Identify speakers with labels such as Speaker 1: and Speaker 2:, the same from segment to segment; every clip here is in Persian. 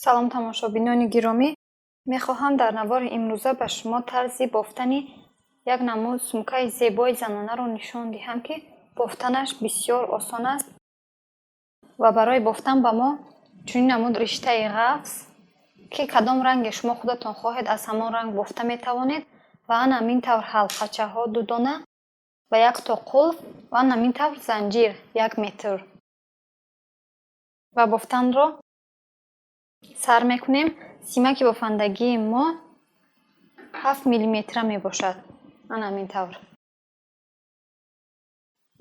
Speaker 1: салом тамошобинони гиромӣ, мехоҳам дар навори имрӯза ба шумо тарзи бофтани як намуд сумкаи зебои занонаро нишон диҳам, ки бофтанаш бисёр осон аст ва барои бофтан ба мо чунин намуд риштаи ғафс, ки кадом ранге шумо худатон хоҳед аз ҳамон ранг бофта метавонед ва ана ҳамин тавр ҳалқачаҳо 2 дона ва як то қулф ва ана ҳамин тавр занҷир 1 метр. Ва бофтанро сар мекунем. Симаки бофандагии мо 7 миллиметра мебошад. Ана ҳамин тавр.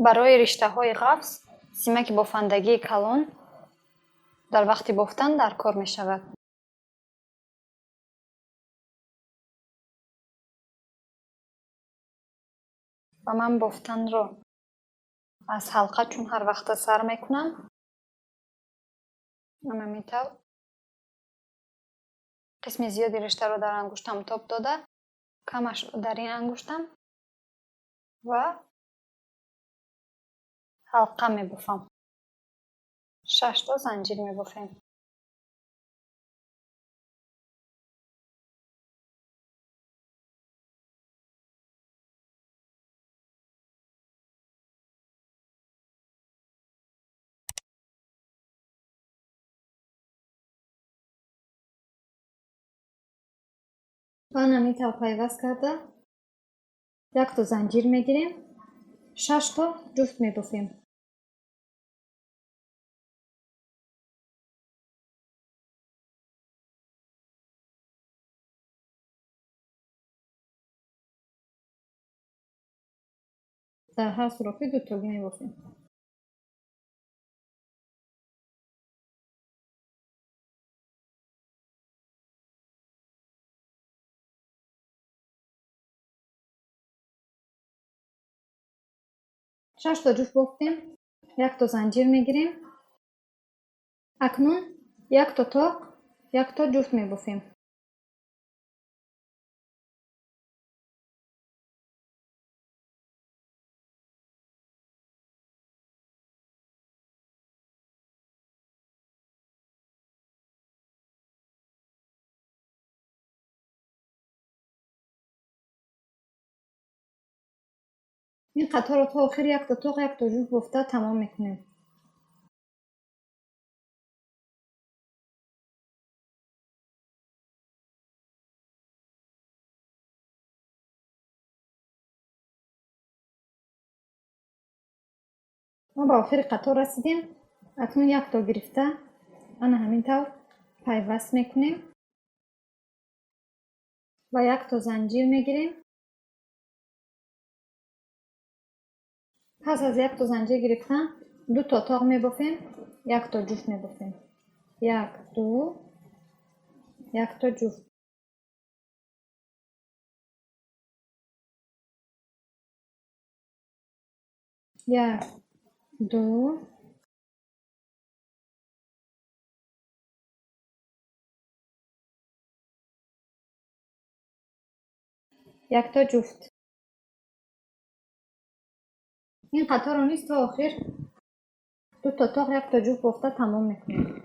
Speaker 1: Барои риштаҳои ғафс симаки бофандагии калон дар вақти бофтан дар кор мешавад. Ва ман бофтанро аз ҳалқа чун ҳар вақта сар мекунам. Ана ҳамин тавр. қисми зиёди риштаро дар ангуштам тоб дода, камаш дар ин ангуштам ва ҳалқа мебофам. 6 то занҷир мебофем. ва ана ҳамин тавр пайваст карда як то занҷир мегирем, 6 то ҷуфт мебофем. дар ҳар сурофи 2 тоги мебофем. شش تا جفت بافتیم. یک تا زنجیر میگیریم. اکنون یک تا تاق، یک تا جفت میبافیم. این قطار رو تا آخر یک تا تاق، یک تا جفت بافته تمام میکنیم. ما به آخر قطار رسیدیم. اکنون یک تا گرفته انا همین طور پیوست میکنیم و یک تا زنجیر میگیریم. پس از یک تا زنجیر گرفتن 2 تا تاق میبافیم، یک تا جفت میبافیم. 1 2 یک تا جفت. یک 2 یک تا جفت. این قطار رو نیست تا آخر 2 تا تاق، یک تا جفت بافته تمام میکنیم.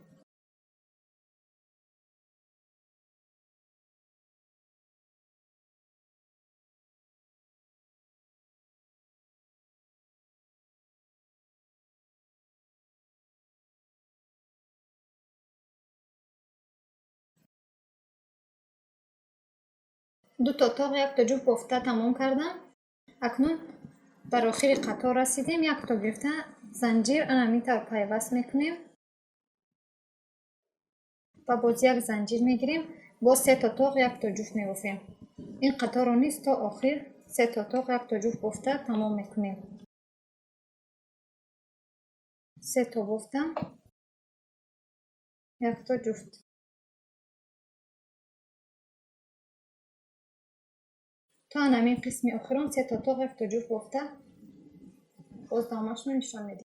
Speaker 1: دو تا تاق، یک تا جفت بافته تمام کردم. اکنون در آخر قطار رسیدیم. یک تا گرفته زنجیر انا همین طور پیوست میکنیم و باز یک زنجیر میگیریم. باز 3 تا تاق، یک تا جفت میبافیم. این قطار رو نیست تا آخر 3 تا تاق، یک تا جفت بافته تمام میکنیم. 3 تا بافتم، یک تا جفت. تا همین قسمی آخران 3 تا تاق، یک تا جفت بافته باز دامش رو نشان میدیم.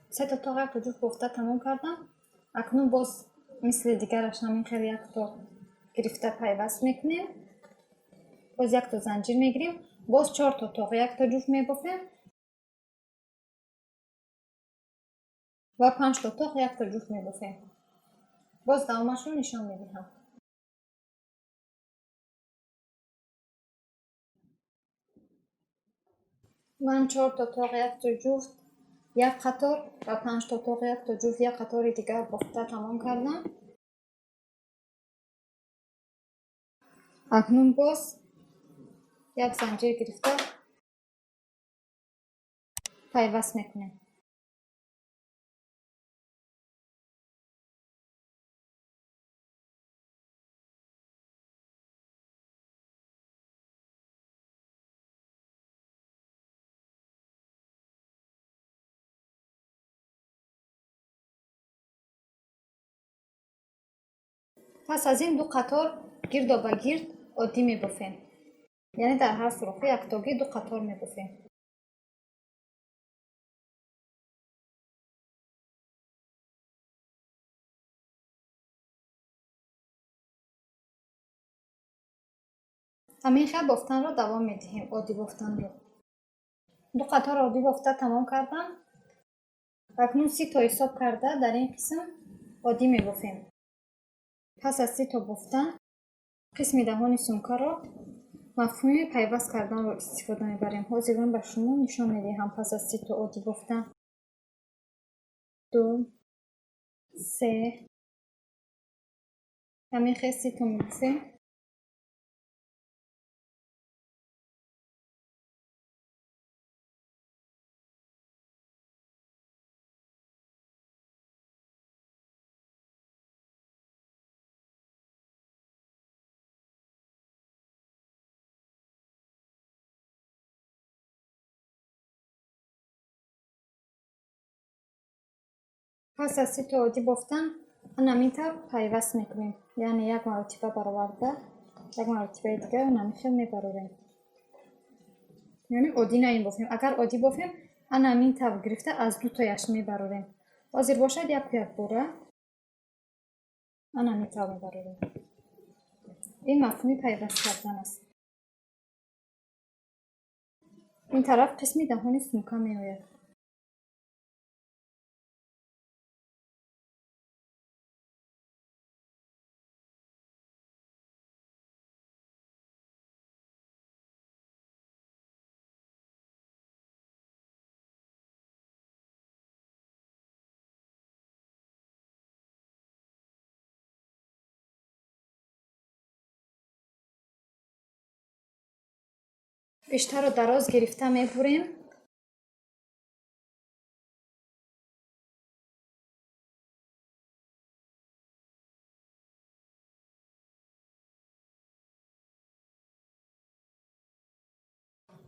Speaker 1: سه تا تاق، یک تا جفت بافته تمام کردم. اکنون باز مثل دیگرش همین خیلی یک تا گرفته پیوست میکنیم. باز یک تا زنجیر میگیریم. باز 4 تا تاق 1 تا جفت میبافیم و 5 تا تاق 1 تا جفت میبافیم. باز دوامش رو نشان میدهم. من 4 تا تاق 1 تا جفت یک قطار و 5 تا تاق 1 تا جفت یک قطار دیگر بافته تمام کردم. اکنون باز یک زنجیر گرفته پیوست میکنیم. پس از این 2 قطار گرد و گرد عادی میبافیم. یعنی در هر سوراخی یکتاگی 2 قطار میبافیم. همین خیلی بافتن را دوام میدهیم. عادی بافتن را 2 قطار عادی بافته تمام کردم. اکنون 30 تا حساب کرده در این قسم عادی میبافیم. پس از 30 تا بافتن قسم دهان سمکه را مفهوم پیوست کردن را استفاده میبریم. حاضرا به شما نشان میدهم. پس از 30 تا عادی بافتن 2 3 همین خیلی 30 تا میبافیم. پس از 30 تا عادی بافتن همین طور پیوست میکنیم. یعنی یک مرتبه برآورده یک مرتبه دیگر همین میبروریم. یعنی عادی نیم بافیم. اگر عادی بافیم همین طور گرفته از 2 تایش میبروریم. حاضر باشد یک باره همین طور میبروریم. این مفهوم پیوست کردن است. این طرف قسمی دهان سمکه میآید. بیشتر رو دراز گرفته میبریم.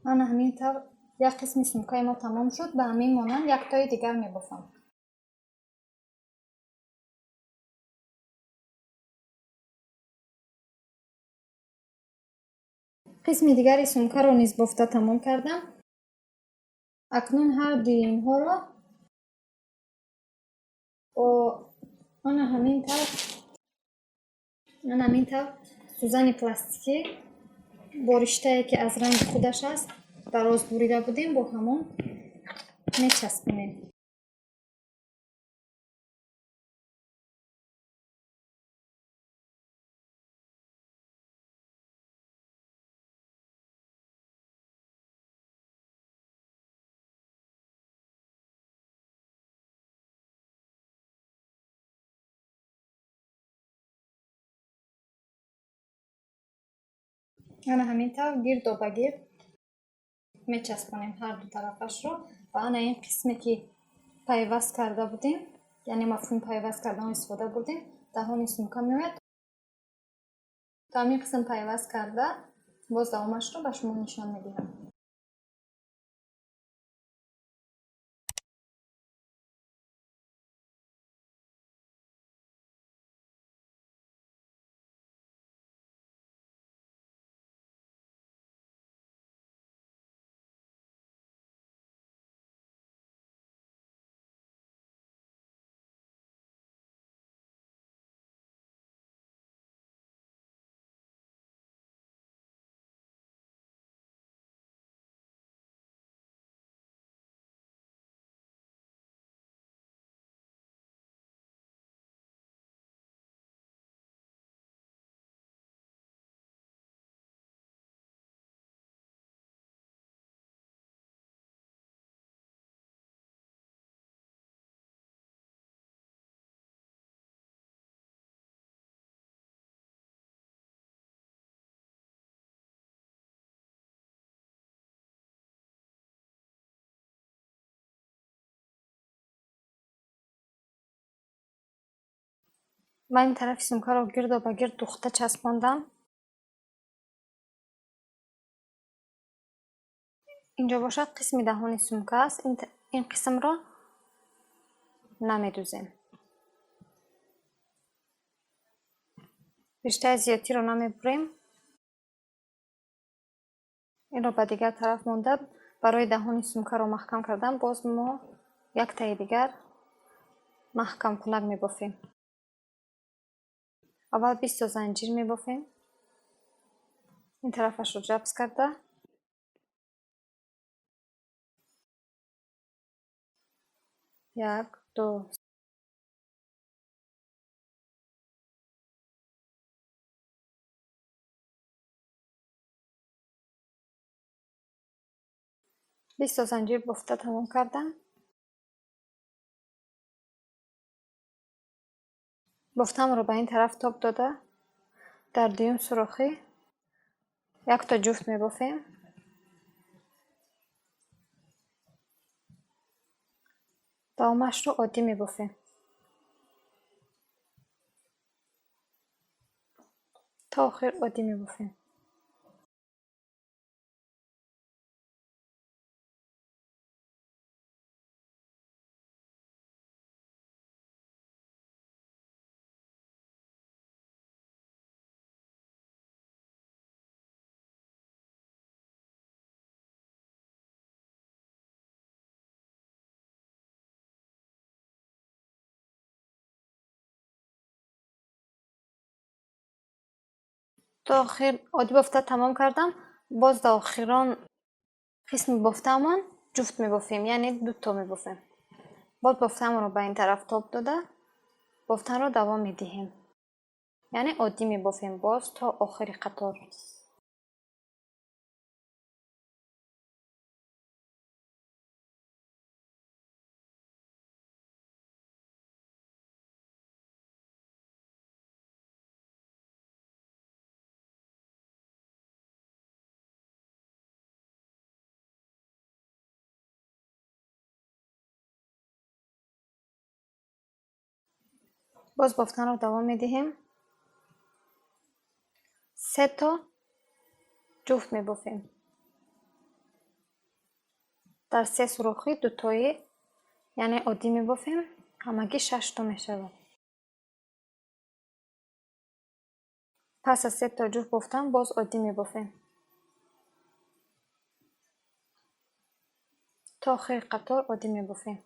Speaker 1: من همین طور یک قسم سمکه ما تمام شد. به همین مانند یک تای دیگر میبافم. قسم دیگری سمکه رو نیز بافته تمام کردم. اکنون هر دوی اینها را با همین طور سوزن پلاستیکی با رشته که از رنگ خودش است دراز بریده بودیم با همون میچسبونیم. همین طور گرد و بگرد میچسبونیم هر دو طرفش رو. و این قسمی که پیوست کرده بودیم یعنی مفهوم پیوست کردن استفاده بودیم دهان سمکه میاد. تا همین قسم پیوست کرده باز دوامش رو به شما نشان میدهم. من این طرف سمکه رو گرد و به گرد دوخته چسباندم. اینجا باشد قسم دهان سمکه است. این قسم را نمیدوزیم. رشته زیادی رو نمیبریم. این رو به دیگر طرف مونده. برای دهان سمکه رو محکم کردم. باز ما یک تای دیگر محکم کنک میبافیم. اول 20 تا زنجیر میبافیم. این طرفش رو جبس کرده 1 2 20 تا زنجیر بافته تمام کردم. بافتم رو به این طرف تاب داده در دیوم سوراخی 1 تا جفت میبافیم. دامش رو عادی میبافیم تا آخر عادی میبافیم. تا آخر عادی بافته تمام کردم. باز در آخران قسم بافتهمان جفت میبافیم، یعنی 2 تا میبافیم. باز بافتهمان رو به این طرف تاب داده بافتن رو دوام میدهیم، یعنی عادی میبافیم باز تا آخر قطار. باز بافتن رو دوام میدهیم. 3 تا جفت میبافیم. در 3 سوراخی 2 تایی یعنی عادی میبافیم. همگی 6 تا میشود. پس از 3 تا جفت بافتن باز عادی میبافیم تا آخر قطار عادی میبافیم.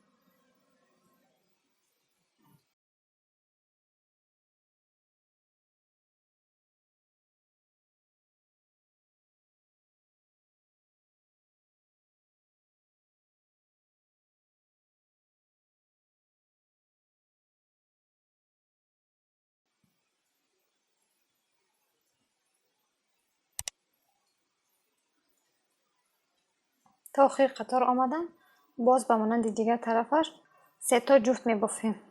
Speaker 1: تا آخر قطار آمدم. باز به مانند دیگر طرفش 3 تا جفت میبافیم،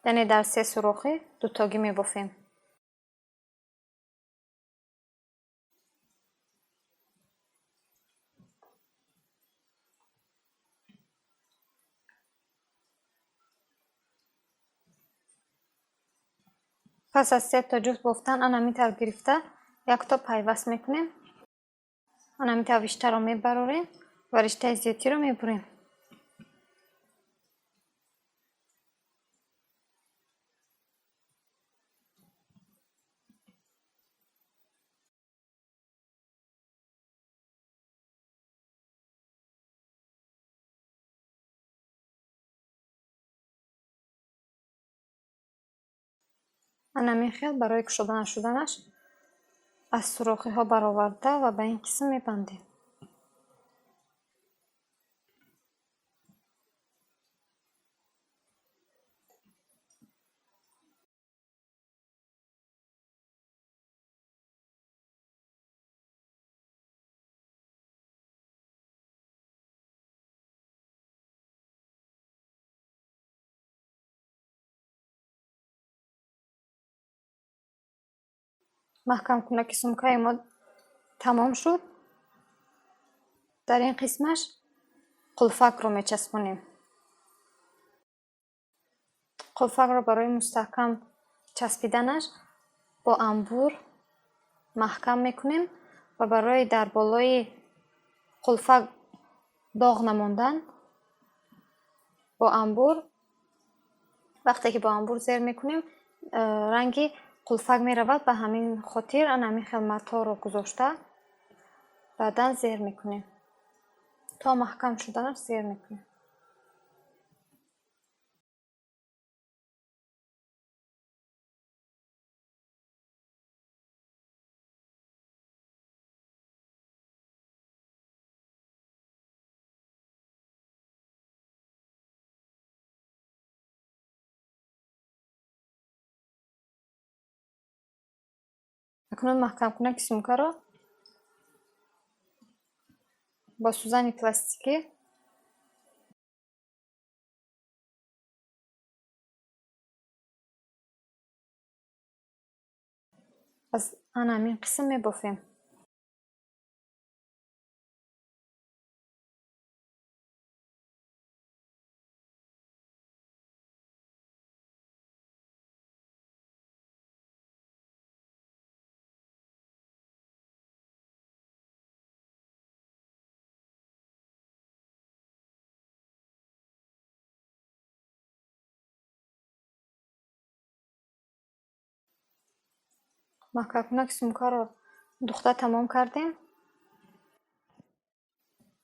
Speaker 1: یعنی در 3 سوراخی 2 تاگی میبافیم. پس از 3 تا جفت بافتن انمیتر گرفته 1 تا پیوست میکنیم. انمیتر بیشتر رو میبروریم و رشته زیادی رو میبریم. انمی خیال برای کشودن شدنش از سوراخی ها برآورده و به این قسم میبندیم. محکم کنک سمکه ما تمام شد. در این قسمش قلفک رو میچسبونیم. قلفک رو برای مستحکم часпиданаш бо амбур маҳкам мекунем ва барои дар болои қулфак доғ намондан бо амбур вақте ки бо амбур зер мекунем ранги қулфак меравад. Ба ҳамин хотир ҳамин хел матоъро гузошта баъдан зер мекунем то маҳкам шуданаш зер мекунем. акнун маҳкамкунаки сумкаро бо сӯзани пластикӣ аз ҳамин қисм мебофем. маҳкамкунаки сумкаро духта тамом кардем.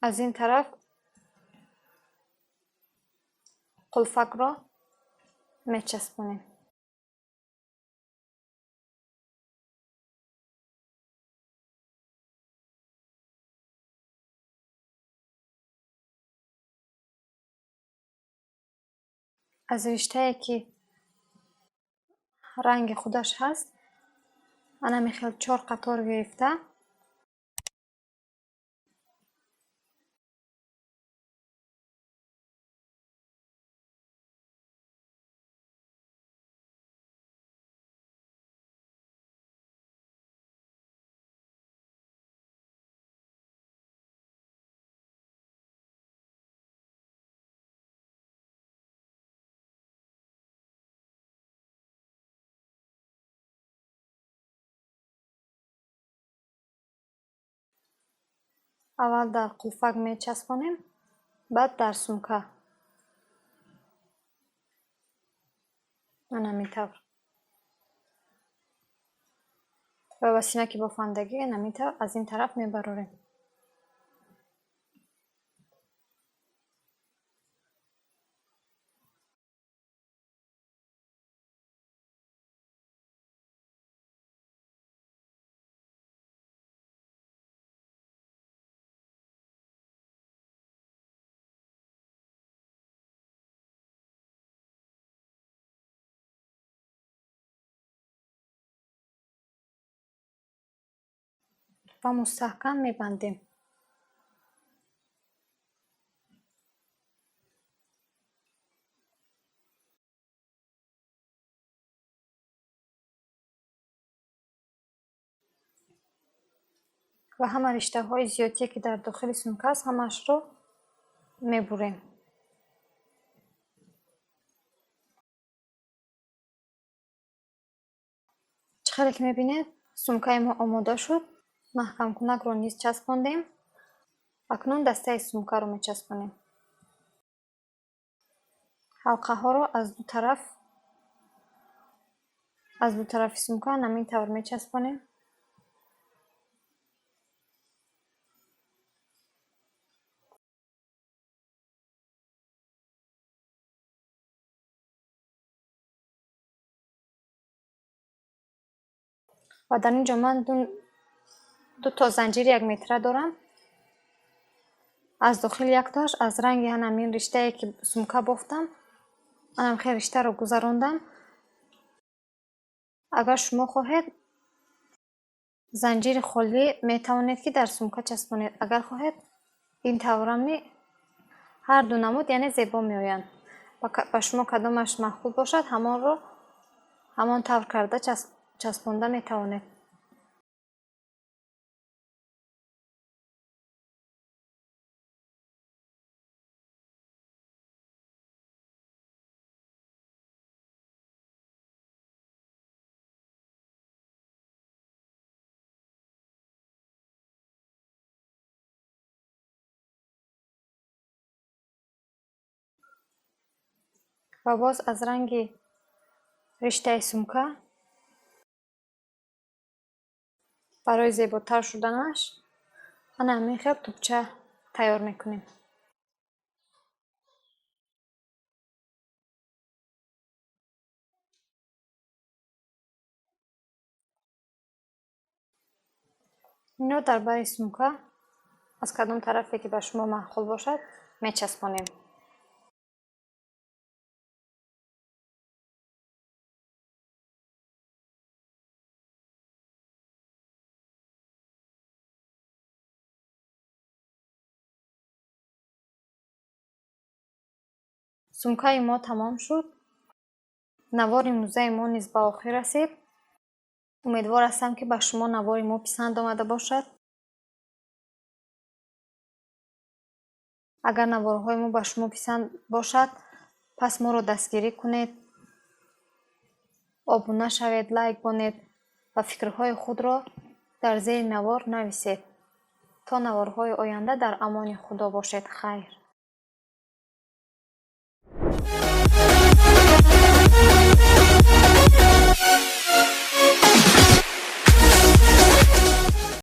Speaker 1: аз ин тараф қулфакро мечаспонем. аз риштае ки ранги худаш ҳаст ҳамин хел 4 қатор гирифта аввал дар қулфак мечаспонем, баъд дар сумка. ҳамин тавр ва ба симаки бофандагӣ ҳамин тавр аз ин тараф мебарорем. ва мустаҳкам мебандем. ва ҳама риштаҳои зиёдие ки дар дохили сумка аст ҳамаашро мебурем. чӣ хеле ки мебинед сумкаи мо омода шуд. маҳкамкунакро низ часпондем. акнун дастаи сумкаро мечаспонем. ҳалқаҳоро аз ду тарафи сумка ҳамин тавр мечаспонем. ва дар инҷо ман ду то занҷири 1 метра дорам. аз дохил якташ аз ранги ҳамин риштае ки сумка бофтам ҳамин хел риштаро гузарондам. агар шумо хоҳед занҷири холӣ метавонед ки дар сумка часпонед. агар хоҳед ин таврами ҳар ду намуд яъне зебо меоянд. ба шумо кадомаш маъқул бошад ҳамонро ҳамон тавр карда часпонда метавонед. ва боз аз ранги риштаи сумка барои зеботар шуданаш ана ҳамин хел тӯбча тайёр мекунем. инро дар бари сумка аз кадом тарафе ки ба шумо маъқул бошад мечаспонем. сумкаи мо тамом шуд. навори имрӯзаи мо низ ба охир расид. умедвор ҳастам ки ба шумо навори мо писанд омада бошад. агар наворҳои мо ба шумо писанд бошад пас моро дастгирӣ кунед, обуна шавед, лайк бонед ва фикрҳои худро дар зери навор нависед. то наворҳои оянда дар амони худо бошед. хайр.